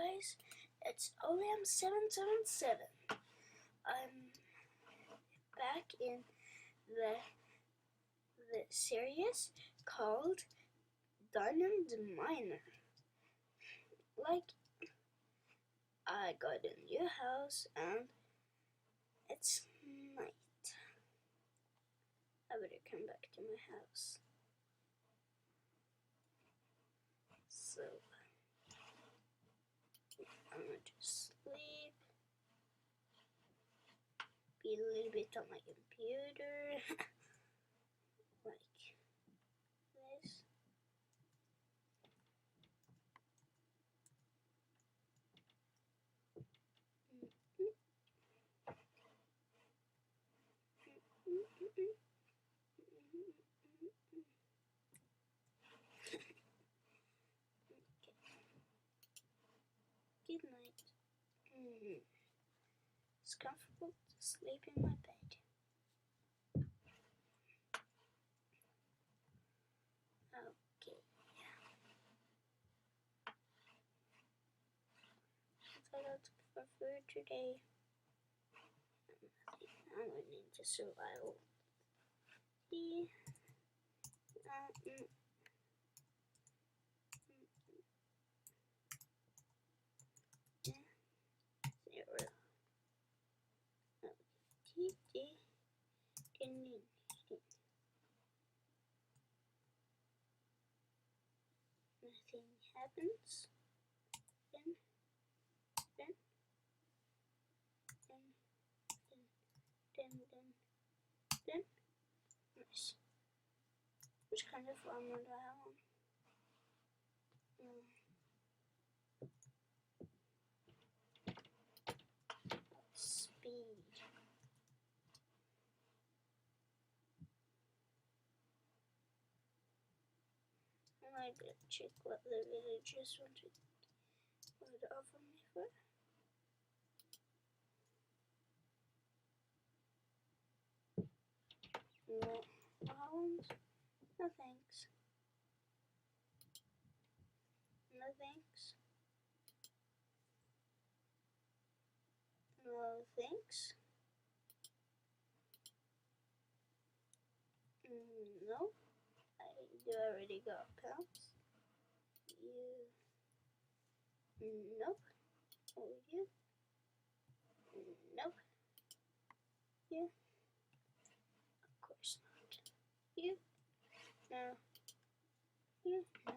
guys, it's OM777. I'm back in the series called Diamond Miner. Like, I got a new house and it's night. I better come back to my house. So, I'm going to sleep, be a little bit on my computer, like this. Good night. It's comfortable to sleep in my bed. Okay. What I got for food today? I'm going into survival. Nothing happens. Then. Nice. Which kind of armor do I have on? Speed. I might go check what the villagers want to offer me for. No, Holland? No thanks. No thanks. No thanks. No. I do already got pounds. You. Nope. Oh, you. Nope. You. Of course not. You. No. You. No.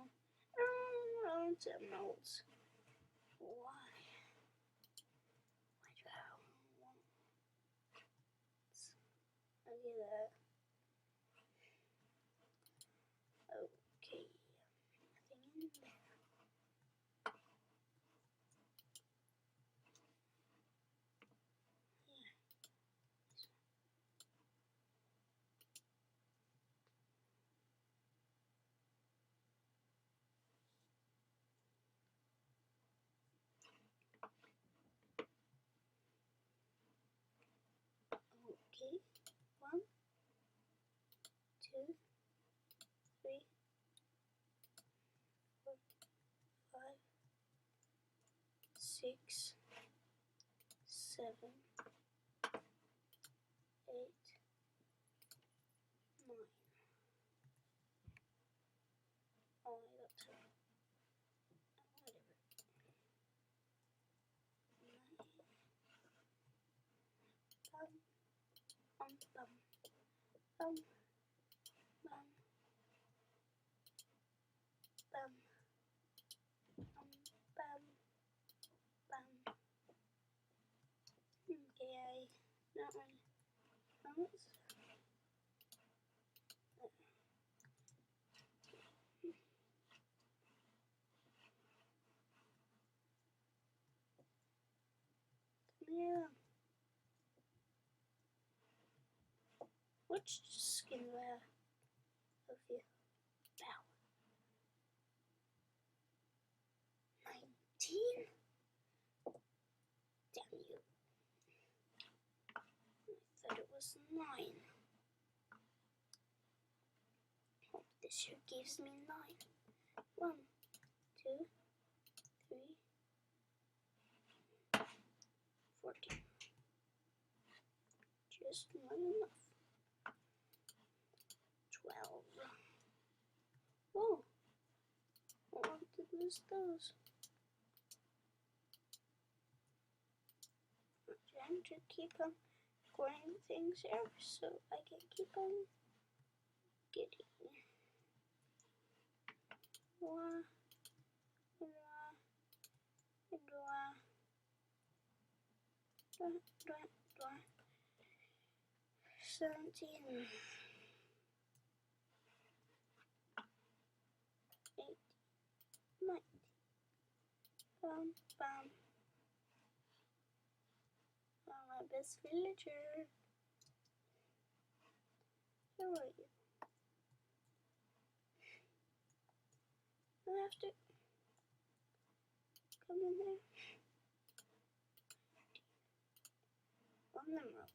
Oh, it's emeralds. Why? Why do I want? Look at that. Okay. Nothing in there. Okay, 1, 2, 3, 4, 5, 6, 7, 8, 9. Oh, I got 2. Whatever. 9. Bum, bum, bum, bum, bum, bum, bum. Okay, I don't really promise. Yeah. Which skin do I have of you? Bow. 19? Damn you. I thought it was 9. Hope this year gives me 9. 1, 2, 3, 14. Just not enough. 12. Whoa. I want to lose those. I'm trying to keep on growing things here so I can keep on getting more. 17. 8. 9. Bam, bam. I'm my best villager. Where are you? I have to come in there. On the road.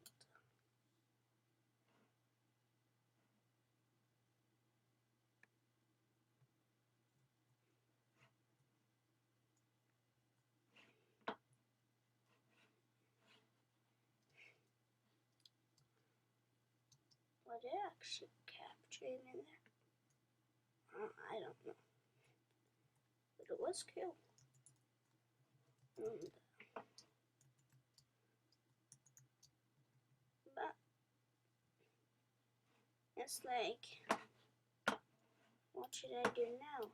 What did I actually capture in there? I don't know. But it was cool. And, but it's like, what should I do now?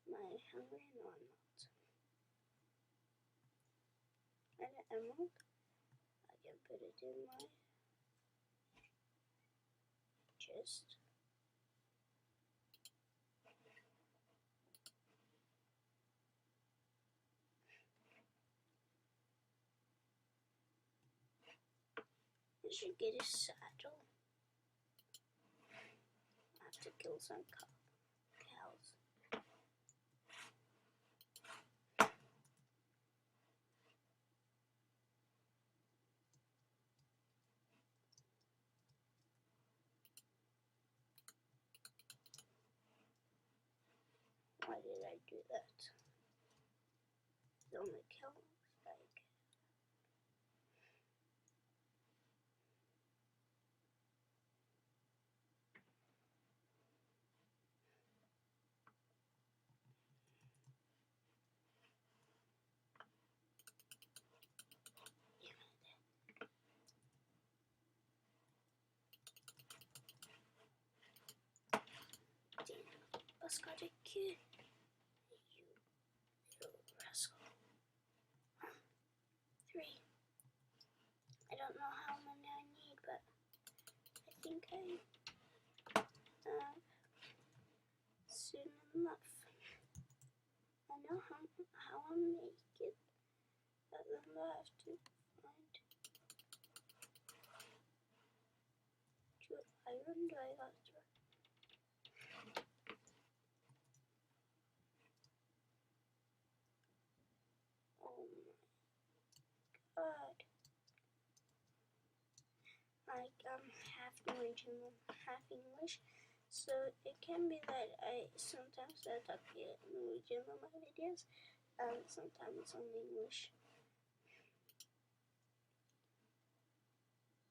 Am I hungry? No, I'm not. And an emerald. I can put it in my chest. I should get a saddle. I have to kill some cows. Why did I do that? The only cow looks like. Got a kid. You little rascal. 3. I don't know how many I need, but I think I have soon enough. I know how I make it, but then I have to find what iron do I got to. Oh my god. Like half Norwegian, half English. So it can be that I sometimes I talk Norwegian on my videos, and sometimes on English.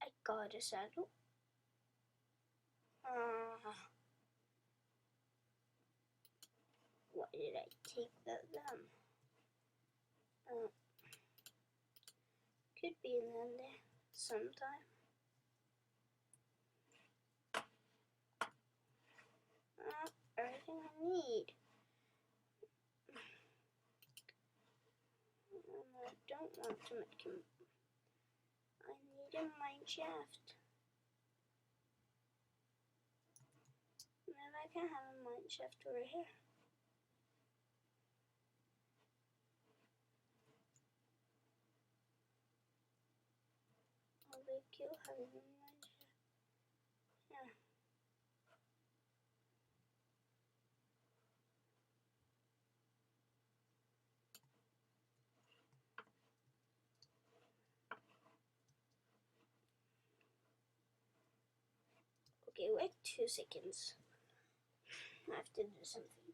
I got a saddle. Why did I take that then? Could be in there sometime. Everything I need. And I don't want to make him. I need a mine shaft. And then I can have a mine shaft over here. I'll be cool having a mine shaft. Yeah. Okay, wait 2 seconds. I have to do something.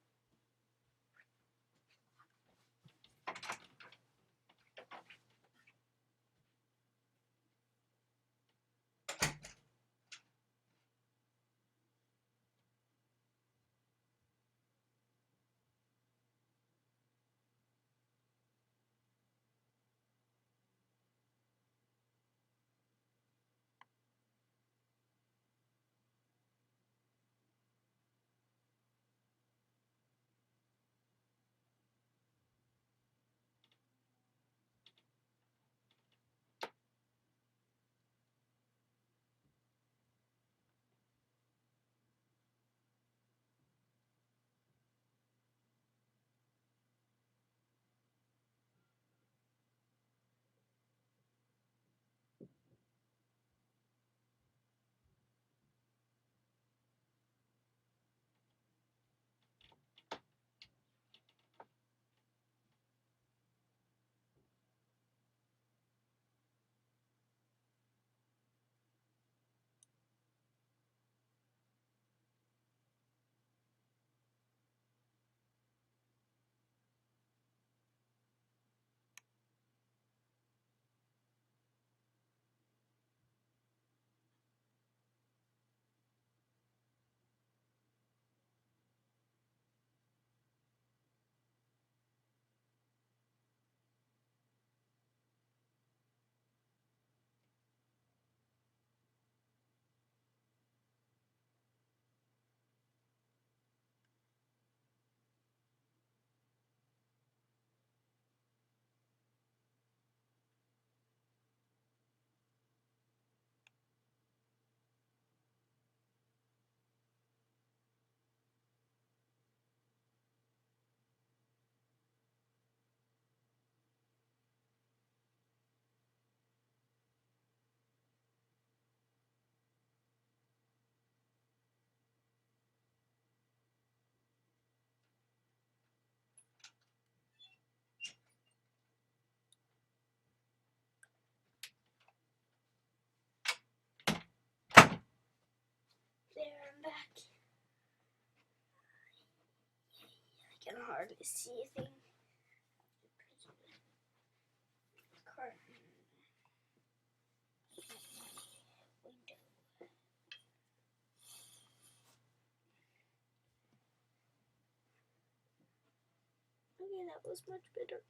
back. I can hardly see a thing. Curtain. Window. Okay, that was much better.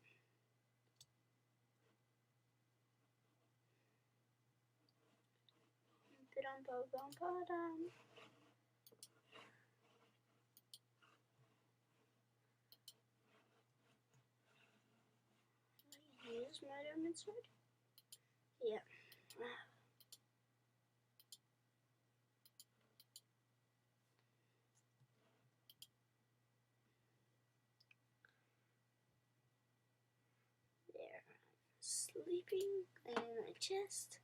Use my diamond sword? Yeah. There. Sleeping in my chest.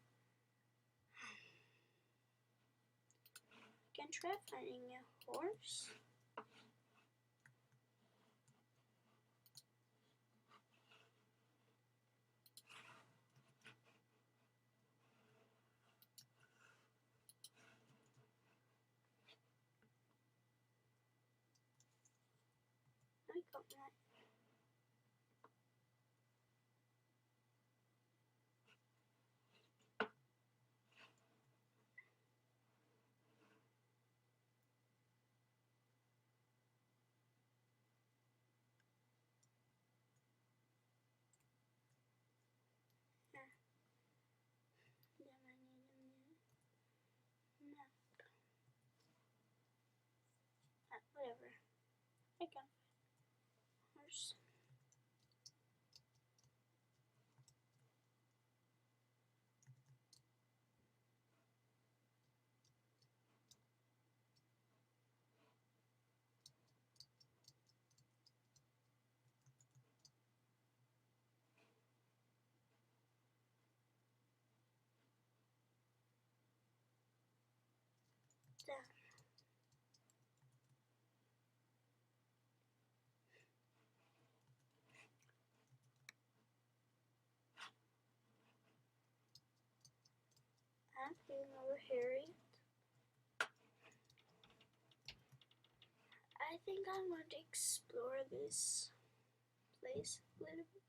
I can try finding a horse. I got that. Then I need a map. Whatever. I can find horse. Done. I'm feeling over Harry. I think I'm going to explore this place a little bit.